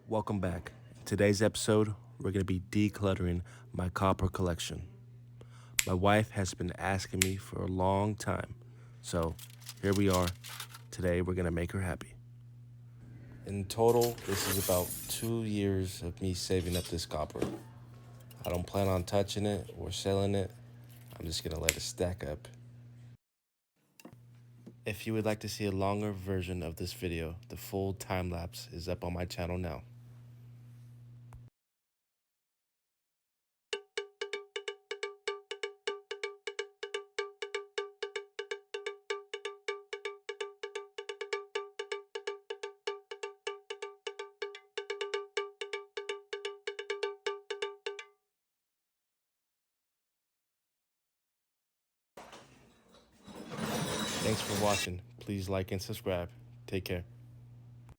Welcome back. In today's episode, we're going to be decluttering my copper collection. My wife has been asking me for a long time, so here we are. Today, we're going to make her happy. In total, this is about 2 years of me saving up this copper. I don't plan on touching it or selling it. I'm just going to let it stack up. If you would like to see a longer version of this video, the full time lapse is up on my channel now. Thanks for watching. Please like and subscribe. Take care.